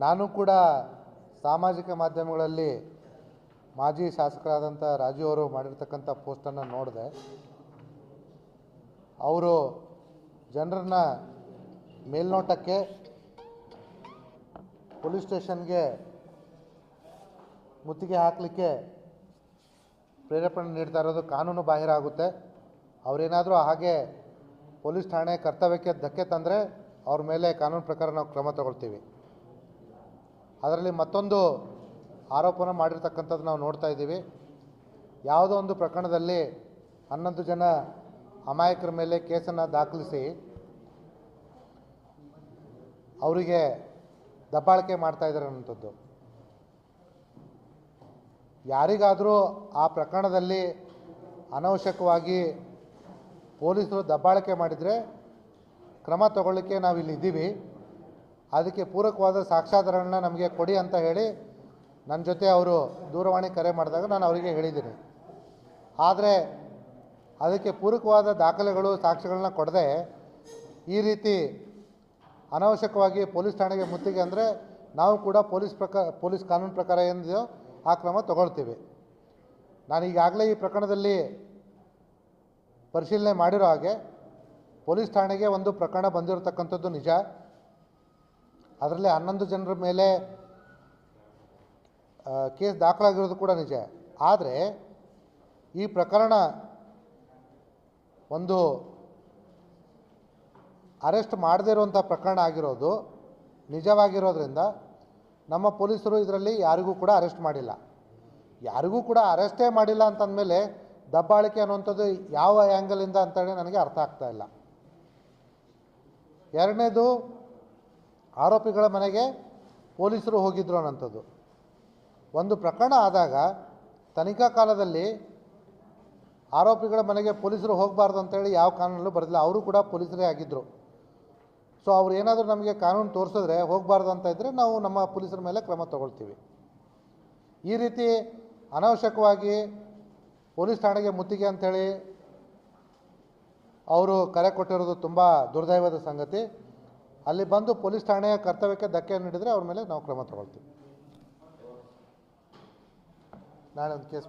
ನಾನು ಕೂಡ ಸಾಮಾಜಿಕ ಮಾಧ್ಯಮಗಳಲ್ಲಿ ಮಾಜಿ ಶಾಸಕರಾದಂಥ ರಾಜು ಅವರು ಮಾಡಿರ್ತಕ್ಕಂಥ ಪೋಸ್ಟನ್ನು ನೋಡಿದೆ. ಅವರು ಜನರನ್ನ ಮೇಲ್ನೋಟಕ್ಕೆ ಪೊಲೀಸ್ ಸ್ಟೇಷನ್ಗೆ ಮುತ್ತಿಗೆ ಹಾಕಲಿಕ್ಕೆ ಪ್ರೇರೇಪಣೆ ನೀಡ್ತಾ ಇರೋದು ಕಾನೂನು ಬಾಹಿರ ಆಗುತ್ತೆ. ಅವರೇನಾದರೂ ಹಾಗೆ ಪೊಲೀಸ್ ಠಾಣೆ ಕರ್ತವ್ಯಕ್ಕೆ ಧಕ್ಕೆ ತಂದರೆ ಅವ್ರ ಮೇಲೆ ಕಾನೂನು ಪ್ರಕಾರ ನಾವು ಕ್ರಮ ತಗೊಳ್ತೀವಿ. ಅದರಲ್ಲಿ ಮತ್ತೊಂದು ಆರೋಪನ ಮಾಡಿರ್ತಕ್ಕಂಥದ್ದು ನಾವು ನೋಡ್ತಾ ಇದ್ದೀವಿ. ಯಾವುದೋ ಒಂದು ಪ್ರಕರಣದಲ್ಲಿ 11 ಜನ ಅಮಾಯಕರ ಮೇಲೆ ಕೇಸನ್ನು ದಾಖಲಿಸಿ ಅವರಿಗೆ ದಬ್ಬಾಳಿಕೆ ಮಾಡ್ತಾ ಇದ್ದಾರೆ ಅನ್ನೋಂಥದ್ದು. ಯಾರಿಗಾದರೂ ಆ ಪ್ರಕರಣದಲ್ಲಿ ಅನವಶ್ಯಕವಾಗಿ ಪೊಲೀಸರು ದಬ್ಬಾಳಿಕೆ ಮಾಡಿದರೆ ಕ್ರಮ ತಗೊಳ್ಳಿಕ್ಕೆ ನಾವಿಲ್ಲಿ ಇದ್ದೀವಿ. ಅದಕ್ಕೆ ಪೂರಕವಾದ ಸಾಕ್ಷ್ಯಾಧಾರಗಳನ್ನ ನಮಗೆ ಕೊಡಿ ಅಂತ ಹೇಳಿ ನನ್ನ ಜೊತೆ ಅವರು ದೂರವಾಣಿ ಕರೆ ಮಾಡಿದಾಗ ನಾನು ಅವರಿಗೆ ಹೇಳಿದ್ದೀನಿ. ಆದರೆ ಅದಕ್ಕೆ ಪೂರಕವಾದ ದಾಖಲೆಗಳು ಸಾಕ್ಷ್ಯಗಳನ್ನ ಕೊಡದೆ ಈ ರೀತಿ ಅನವಶ್ಯಕವಾಗಿ ಪೊಲೀಸ್ ಠಾಣೆಗೆ ಮುತ್ತಿಗೆ ಅಂದರೆ ನಾವು ಕೂಡ ಪೊಲೀಸ್ ಕಾನೂನು ಪ್ರಕಾರ ಏನಿದೆಯೋ ಆ ಕ್ರಮ ತಗೊಳ್ತೀವಿ. ನಾನು ಈಗಾಗಲೇ ಈ ಪ್ರಕರಣದಲ್ಲಿ ಪರಿಶೀಲನೆ ಮಾಡಿರೋ ಹಾಗೆ ಪೊಲೀಸ್ ಠಾಣೆಗೆ ಒಂದು ಪ್ರಕರಣ ಬಂದಿರತಕ್ಕಂಥದ್ದು ನಿಜ. ಅದರಲ್ಲಿ 11 ಜನರ ಮೇಲೆ ಕೇಸ್ ದಾಖಲಾಗಿರೋದು ಕೂಡ ನಿಜ. ಆದರೆ ಈ ಪ್ರಕರಣ ಒಂದು ಅರೆಸ್ಟ್ ಮಾಡದೇ ಇರುವಂಥ ಪ್ರಕರಣ ಆಗಿರೋದು ನಿಜವಾಗಿರೋದ್ರಿಂದ ನಮ್ಮ ಪೊಲೀಸರು ಇದರಲ್ಲಿ ಯಾರಿಗೂ ಕೂಡ ಅರೆಸ್ಟ್ ಮಾಡಿಲ್ಲ. ಯಾರಿಗೂ ಕೂಡ ಅರೆಸ್ಟೇ ಮಾಡಿಲ್ಲ ಅಂತಂದಮೇಲೆ ದಬ್ಬಾಳಿಕೆ ಅನ್ನುವಂಥದ್ದು ಯಾವ ಆ್ಯಂಗಲಿಂದ ಅಂತೇಳಿ ನನಗೆ ಅರ್ಥ ಆಗ್ತಾ ಇಲ್ಲ. ಎರಡನೇದು, ಆರೋಪಿಗಳ ಮನೆಗೆ ಪೊಲೀಸರು ಹೋಗಿದ್ರು ಅನ್ನೋಂಥದ್ದು. ಒಂದು ಪ್ರಕರಣ ಆದಾಗ ತನಿಖಾ ಕಾಲದಲ್ಲಿ ಆರೋಪಿಗಳ ಮನೆಗೆ ಪೊಲೀಸರು ಹೋಗಬಾರ್ದು ಅಂತೇಳಿ ಯಾವ ಕಾನೂನಲ್ಲೂ ಬರೆದಿಲ್ಲ. ಅವರು ಕೂಡ ಪೊಲೀಸರೇ ಆಗಿದ್ದರು. ಸೊ ಅವ್ರು ಏನಾದರೂ ನಮಗೆ ಕಾನೂನು ತೋರಿಸಿದ್ರೆ ಹೋಗಬಾರ್ದು ಅಂತ ಇದ್ದರೆ ನಾವು ನಮ್ಮ ಪೊಲೀಸರ ಮೇಲೆ ಕ್ರಮ ತಗೊಳ್ತೀವಿ. ಈ ರೀತಿ ಅನವಶ್ಯಕವಾಗಿ ಪೊಲೀಸ್ ಠಾಣೆಗೆ ಮುತ್ತಿಗೆ ಅಂಥೇಳಿ ಅವರು ಕರೆ ಕೊಟ್ಟಿರೋದು ತುಂಬ ದುರ್ದೈವದ ಸಂಗತಿ. ಅಲ್ಲಿ ಬಂದು ಪೊಲೀಸ್ ಠಾಣೆಯ ಕರ್ತವ್ಯಕ್ಕೆ ಧಕ್ಕೆ ನೀಡಿದರೆ ಅವ್ರ ಮೇಲೆ ನಾವು ಕ್ರಮ ತಗೊಳ್ತೀವಿ. ನಾಳೆ ಒಂದು ಕೇಸ್